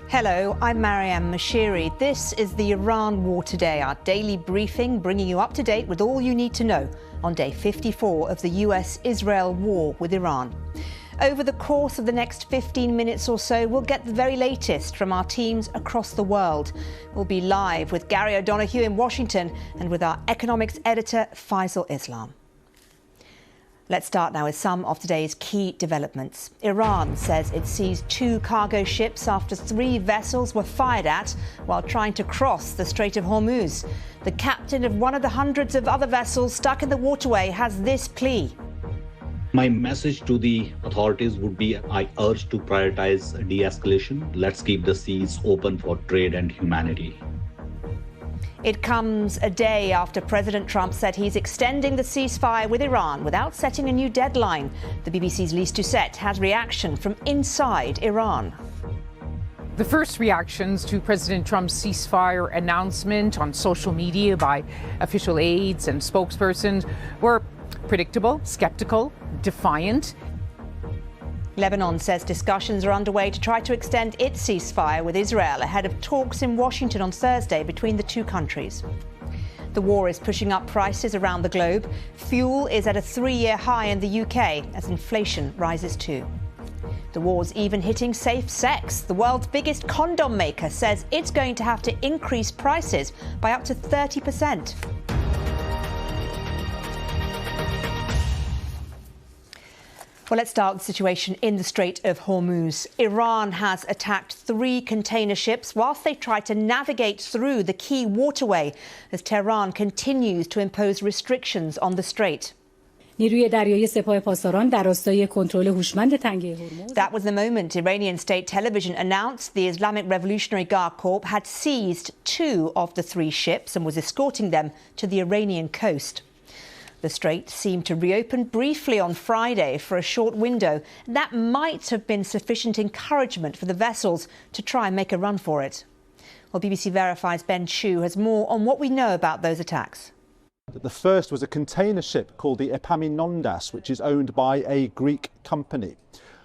Hello, I'm Mariam Mashiri. This is the Iran War Today, our daily briefing bringing you up to date with all you need to know on day 54 of the US-Israel war with Iran. Over the course of the next 15 minutes or so, we'll get the very latest from our teams across the world. We'll be live with Gary O'Donoghue in Washington and with our economics editor, Faisal Islam. Let's start now with some of today's key developments. Iran says it seized 2 cargo ships after 3 vessels were fired at while trying to cross the Strait of Hormuz. The captain of one of the hundreds of other vessels stuck in the waterway has this plea. My message to the authorities would be, I urge to prioritize de-escalation. Let's keep the seas open for trade and humanity. It comes a day after President Trump said he's extending the ceasefire with Iran without setting a new deadline. The BBC's Lyse Doucet has reaction from inside Iran. The first reactions to President Trump's ceasefire announcement on social media by official aides and spokespersons were predictable, skeptical, defiant. Lebanon says discussions are underway to try to extend its ceasefire with Israel ahead of talks in Washington on Thursday between the two countries. The war is pushing up prices around the globe. Fuel is at a 3-year high in the UK as inflation rises too. The war's even hitting safe sex. The world's biggest condom maker says it's going to have to increase prices by up to 30%. Well, let's start with the situation in the Strait of Hormuz. Iran has attacked 3 container ships whilst they try to navigate through the key waterway as Tehran continues to impose restrictions on the strait. That was the moment Iranian state television announced the Islamic Revolutionary Guard Corps had seized 2 of the 3 ships and was escorting them to the Iranian coast. The strait seemed to reopen briefly on Friday for a short window. That might have been sufficient encouragement for the vessels to try and make a run for it. Well, BBC Verify's Ben Chu has more on what we know about those attacks. The first was a container ship called the Epaminondas, which is owned by a Greek company.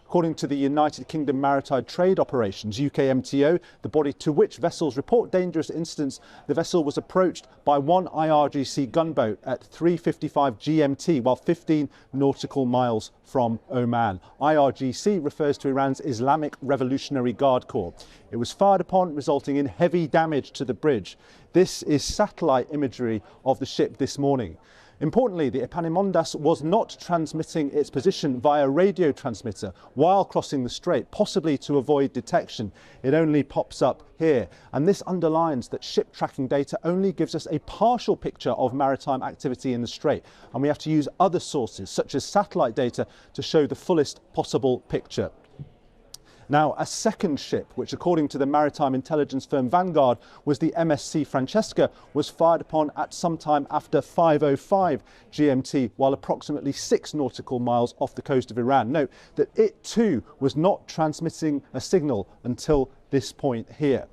According to the United Kingdom Maritime Trade Operations, UKMTO, the body to which vessels report dangerous incidents, the vessel was approached by one IRGC gunboat at 3:55 GMT while 15 nautical miles from Oman. IRGC refers to Iran's Islamic Revolutionary Guard Corps. It was fired upon, resulting in heavy damage to the bridge. This is satellite imagery of the ship this morning. Importantly, the Epaminondas was not transmitting its position via radio transmitter while crossing the strait, possibly to avoid detection. It only pops up here. And this underlines that ship tracking data only gives us a partial picture of maritime activity in the strait. And we have to use other sources, such as satellite data, to show the fullest possible picture. Now, a second ship, which according to the maritime intelligence firm Vanguard was the MSC Francesca, was fired upon at some time after 5:05 GMT, while approximately 6 nautical miles off the coast of Iran. Note that it too was not transmitting a signal until this point here.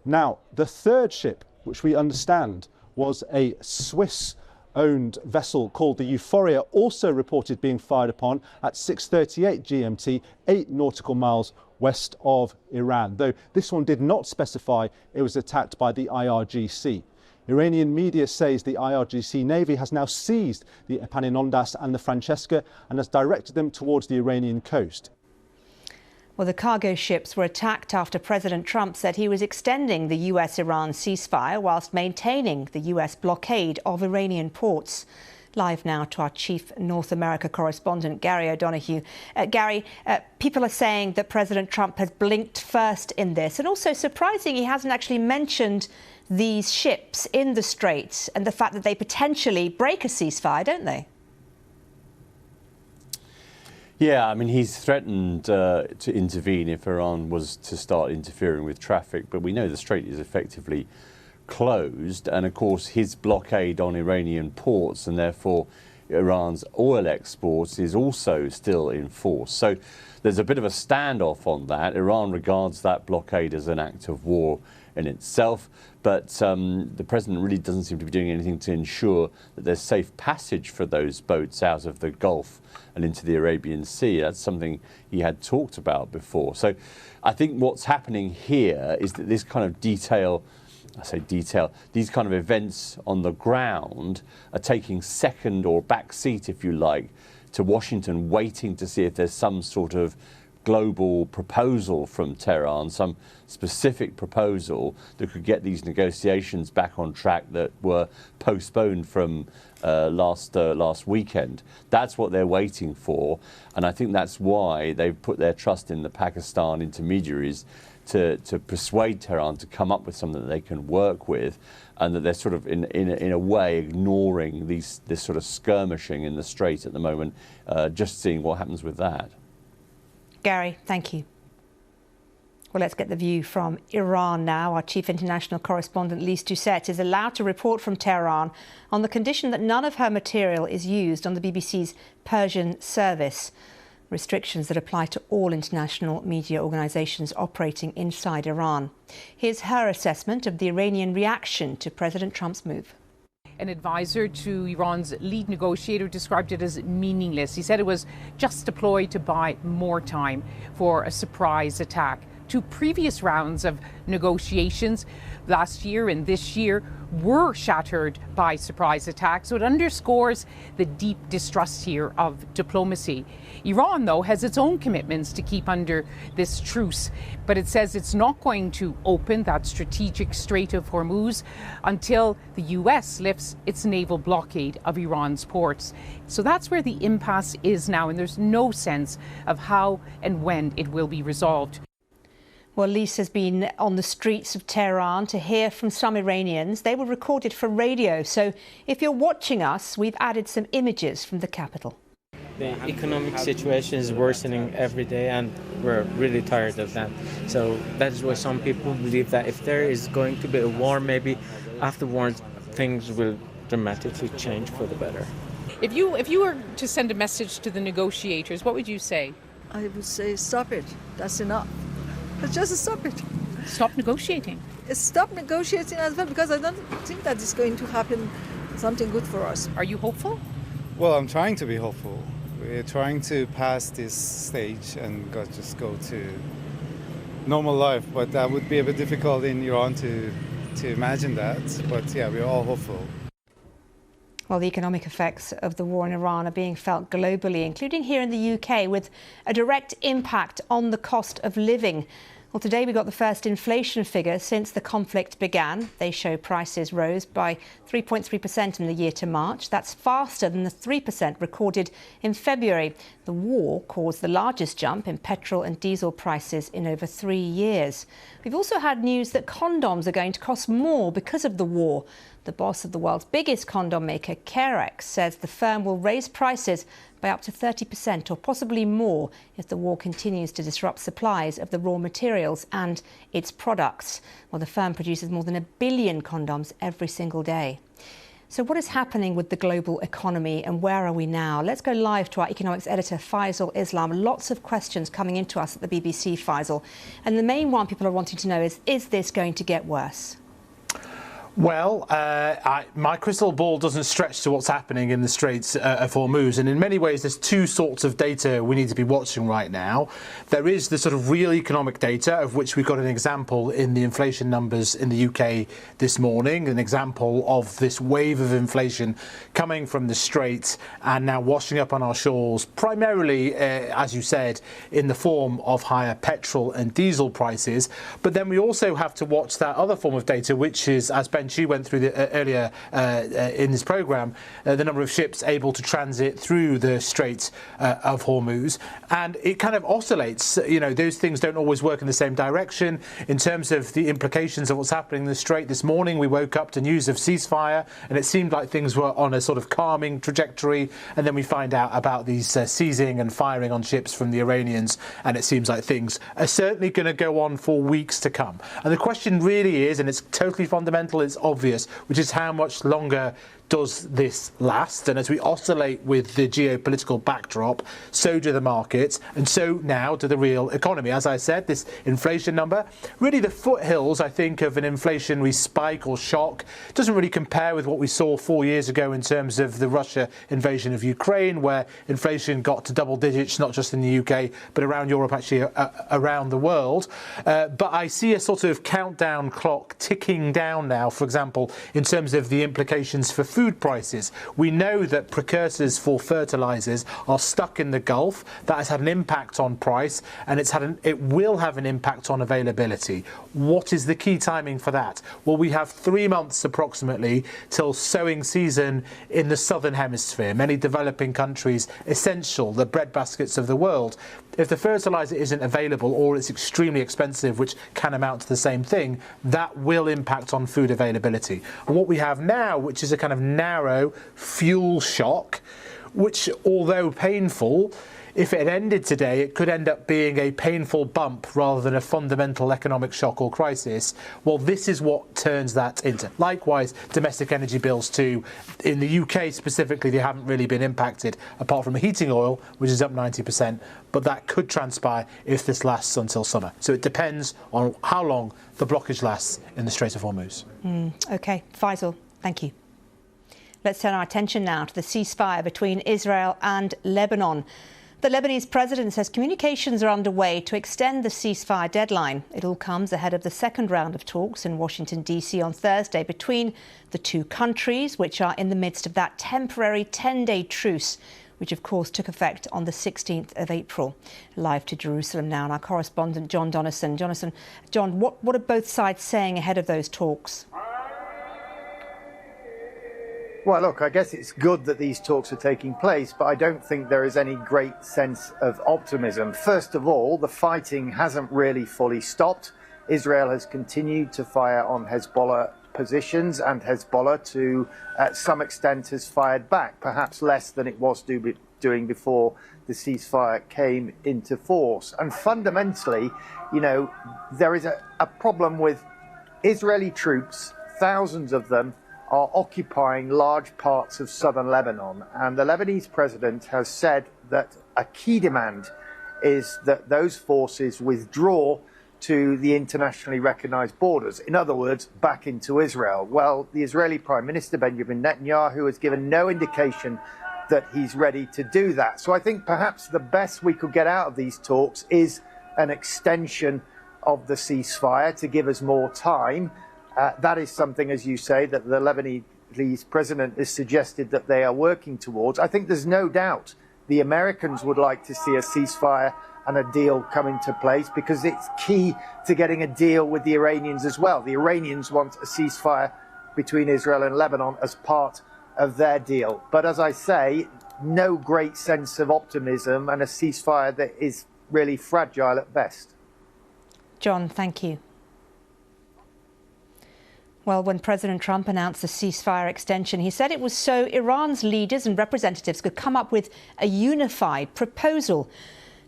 Now, the third ship, which we understand was a Swiss-owned vessel called the Euphoria, also reported being fired upon at 6:38 GMT, 8 nautical miles west of Iran, though this one did not specify it was attacked by the IRGC. Iranian media says the IRGC Navy has now seized the Epaminondas and the Francesca and has directed them towards the Iranian coast. Well, the cargo ships were attacked after President Trump said he was extending the US-Iran ceasefire whilst maintaining the US blockade of Iranian ports. Live now to our chief North America correspondent, Gary O'Donoghue. Gary, people are saying that President Trump has blinked first in this, and also surprising he hasn't actually mentioned these ships in the Straits and the fact that they potentially break a ceasefire, don't they? Yeah, I mean, he's threatened to intervene if Iran was to start interfering with traffic, but we know the Strait is effectively closed, and of course his blockade on Iranian ports and therefore Iran's oil exports is also still in force. So there's a bit of a standoff on that. Iran regards that blockade as an act of war in itself. But the president really doesn't seem to be doing anything to ensure that there's safe passage for those boats out of the Gulf and into the Arabian Sea. That's something he had talked about before. So I think what's happening here is that this kind of these kind of events on the ground are taking second or back seat, if you like, to Washington, waiting to see if there's some sort of global proposal from Tehran, some specific proposal that could get these negotiations back on track that were postponed from last weekend. That's what they're waiting for, and I think that's why they've put their trust in the Pakistan intermediaries to persuade Tehran to come up with something that they can work with, and that they're sort of in a way ignoring this sort of skirmishing in the Strait at the moment, just seeing what happens with that. Gary, thank you. Well, let's get the view from Iran now. Our chief international correspondent, Lyse Doucet, is allowed to report from Tehran on the condition that none of her material is used on the BBC's Persian service. Restrictions that apply to all international media organisations operating inside Iran. Here's her assessment of the Iranian reaction to President Trump's move. An advisor to Iran's lead negotiator described it as meaningless. He said it was just deployed to buy more time for a surprise attack. Two previous rounds of negotiations last year and this year were shattered by surprise attacks, so it underscores the deep distrust here of diplomacy. Iran, though, has its own commitments to keep under this truce, but it says it's not going to open that strategic Strait of Hormuz until the US lifts its naval blockade of Iran's ports. So that's where the impasse is now, and there's no sense of how and when it will be resolved. Well, Lyse has been on the streets of Tehran to hear from some Iranians. They were recorded for radio. So if you're watching us, we've added some images from the capital. The economic situation is worsening every day, and we're really tired of that. So that is why some people believe that if there is going to be a war, maybe afterwards things will dramatically change for the better. If you were to send a message to the negotiators, what would you say? I would say stop it. That's enough. Just stop it. Stop negotiating. Stop negotiating as well, because I don't think that it's going to happen something good for us. Are you hopeful? Well, I'm trying to be hopeful. We're trying to pass this stage and just go to normal life, but that would be a bit difficult in Iran to imagine that. But yeah, we're all hopeful. Well, the economic effects of the war in Iran are being felt globally, including here in the UK, with a direct impact on the cost of living. Well, today we got the first inflation figures since the conflict began. They show prices rose by 3.3% in the year to March. That's faster than the 3% recorded in February. The war caused the largest jump in petrol and diesel prices in over 3 years. We've also had news that condoms are going to cost more because of the war. The boss of the world's biggest condom maker, Carex, says the firm will raise prices by up to 30% or possibly more if the war continues to disrupt supplies of the raw materials and its products. Well, the firm produces more than 1 billion condoms every single day. So what is happening with the global economy and where are we now? Let's go live to our economics editor, Faisal Islam. Lots of questions coming into us at the BBC, Faisal. And the main one people are wanting to know is this going to get worse? Well, my crystal ball doesn't stretch to what's happening in the Straits of Hormuz, and in many ways there's two sorts of data we need to be watching right now. There is the sort of real economic data, of which we've got an example in the inflation numbers in the UK this morning, an example of this wave of inflation coming from the Straits and now washing up on our shores, primarily, as you said, in the form of higher petrol and diesel prices. But then we also have to watch that other form of data, which is, as Ben She went through earlier in this programme, the number of ships able to transit through the Strait of Hormuz. And it kind of oscillates. You know, those things don't always work in the same direction in terms of the implications of what's happening in the Strait. This morning we woke up to news of ceasefire, and it seemed like things were on a sort of calming trajectory. And then we find out about these seizing and firing on ships from the Iranians, and it seems like things are certainly going to go on for weeks to come. And the question really is, and it's totally fundamental, it's obvious, which is how much longer does this last? And as we oscillate with the geopolitical backdrop, so do the markets, and so now do the real economy. As I said, this inflation number, really the foothills, I think, of an inflationary spike or shock, doesn't really compare with what we saw 4 years ago in terms of the Russia invasion of Ukraine, where inflation got to double digits, not just in the UK, but around Europe, actually around the world. But I see a sort of countdown clock ticking down now, for example, in terms of the implications for food prices. We know that precursors for fertilizers are stuck in the Gulf. That has had an impact on price, and it will have an impact on availability. What is the key timing for that? Well, we have 3 months approximately till sowing season in the southern hemisphere. Many developing countries, essential, the breadbaskets of the world. If the fertilizer isn't available or it's extremely expensive, which can amount to the same thing, that will impact on food availability. And what we have now, which is a kind of narrow fuel shock, which, although painful, if it ended today, it could end up being a painful bump rather than a fundamental economic shock or crisis. Well, this is what turns that into. Likewise, domestic energy bills too. In the UK specifically, they haven't really been impacted, apart from heating oil, which is up 90%. But that could transpire if this lasts until summer. So it depends on how long the blockage lasts in the Strait of Hormuz. OK, Faisal, thank you. Let's turn our attention now to the ceasefire between Israel and Lebanon. The Lebanese president says communications are underway to extend the ceasefire deadline. It all comes ahead of the second round of talks in Washington, D.C. on Thursday between the two countries, which are in the midst of that temporary 10-day truce, which of course took effect on the 16th of April. Live to Jerusalem now, and our correspondent John Donison. John, what are both sides saying ahead of those talks? Well, look, I guess it's good that these talks are taking place, but I don't think there is any great sense of optimism. First of all, the fighting hasn't really fully stopped. Israel has continued to fire on Hezbollah positions, and Hezbollah, to some extent, has fired back, perhaps less than it was doing before the ceasefire came into force. And fundamentally, you know, there is a problem with Israeli troops, thousands of them, are occupying large parts of southern Lebanon. And the Lebanese president has said that a key demand is that those forces withdraw to the internationally recognized borders. In other words, back into Israel. Well, the Israeli Prime Minister Benjamin Netanyahu has given no indication that he's ready to do that. So I think perhaps the best we could get out of these talks is an extension of the ceasefire to give us more time. That is something, as you say, that the Lebanese president has suggested that they are working towards. I think there's no doubt the Americans would like to see a ceasefire and a deal come into place, because it's key to getting a deal with the Iranians as well. The Iranians want a ceasefire between Israel and Lebanon as part of their deal. But as I say, no great sense of optimism, and a ceasefire that is really fragile at best. John, thank you. Well, when President Trump announced the ceasefire extension, he said it was so Iran's leaders and representatives could come up with a unified proposal.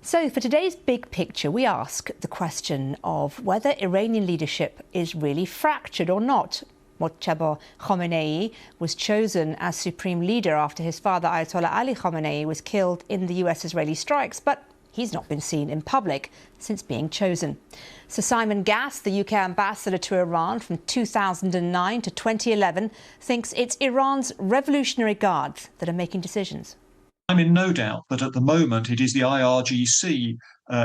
So for today's big picture, we ask the question of whether Iranian leadership is really fractured or not. Mojtaba Khamenei was chosen as supreme leader after his father, Ayatollah Ali Khamenei, was killed in the US-Israeli strikes, but he's not been seen in public since being chosen. Sir Simon Gass, the UK ambassador to Iran from 2009 to 2011, thinks it's Iran's Revolutionary Guards that are making decisions. I'm in no doubt that at the moment it is the IRGC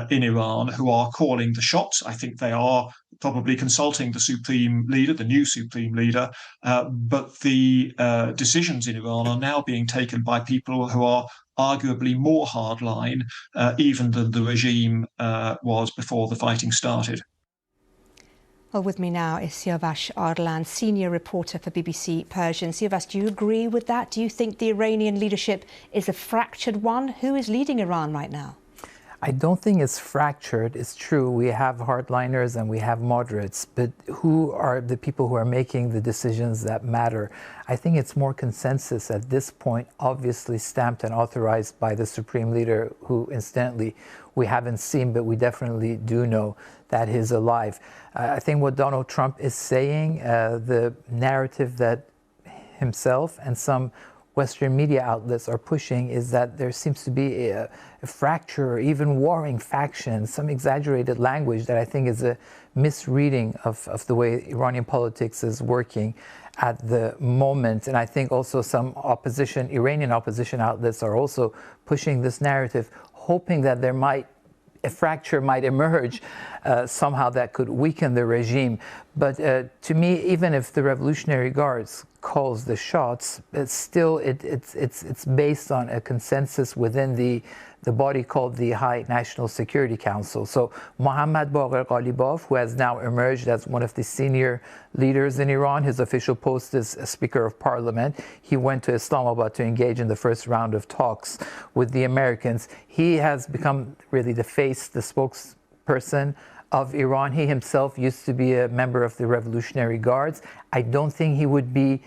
in Iran who are calling the shots. I think they are probably consulting the supreme leader, the new supreme leader, but the decisions in Iran are now being taken by people who are arguably more hardline even than the regime was before the fighting started. Well, with me now is Siavash Ardalan, senior reporter for BBC Persian. Siavash, do you agree with that? Do you think the Iranian leadership is a fractured one? Who is leading Iran right now? I don't think it's fractured. It's true, we have hardliners and we have moderates, but who are the people who are making the decisions that matter? I think it's more consensus at this point, obviously stamped and authorized by the supreme leader, who incidentally we haven't seen, but we definitely do know that he's alive. I think what Donald Trump is saying, the narrative that himself and some Western media outlets are pushing is that there seems to be a fracture or even warring factions, some exaggerated language that I think is a misreading of the way Iranian politics is working at the moment. And I think also some Iranian opposition outlets are also pushing this narrative, hoping that a fracture might emerge somehow that could weaken the regime. But to me, even if the Revolutionary Guards calls the shots, it's based on a consensus within the body called the High National Security Council. So Mohammad Bagher Ghalibaf, who has now emerged as one of the senior leaders in Iran, his official post is Speaker of Parliament. He went to Islamabad to engage in the first round of talks with the Americans. He has become really the spokesperson of Iran. He himself used to be a member of the Revolutionary Guards. I don't think he would be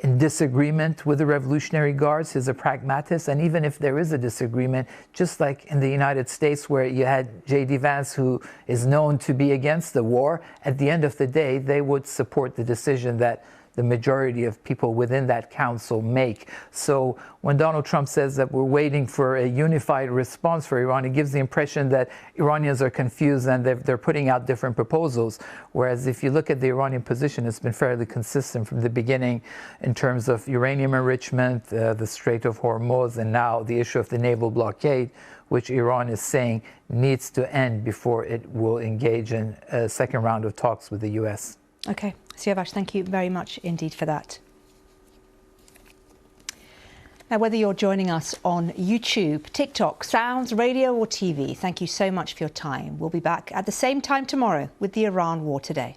in disagreement with the Revolutionary Guards. He's a pragmatist, and even if there is a disagreement, just like in the United States where you had J.D. Vance, who is known to be against the war, at the end of the day, they would support the decision that the majority of people within that council make. So when Donald Trump says that we're waiting for a unified response for Iran, it gives the impression that Iranians are confused and they're putting out different proposals. Whereas if you look at the Iranian position, it's been fairly consistent from the beginning in terms of uranium enrichment, the Strait of Hormuz, and now the issue of the naval blockade, which Iran is saying needs to end before it will engage in a second round of talks with the US. Okay, Siavash, thank you very much indeed for that. Now, whether you're joining us on YouTube, TikTok, Sounds, radio or TV, thank you so much for your time. We'll be back at the same time tomorrow with the Iran War Today.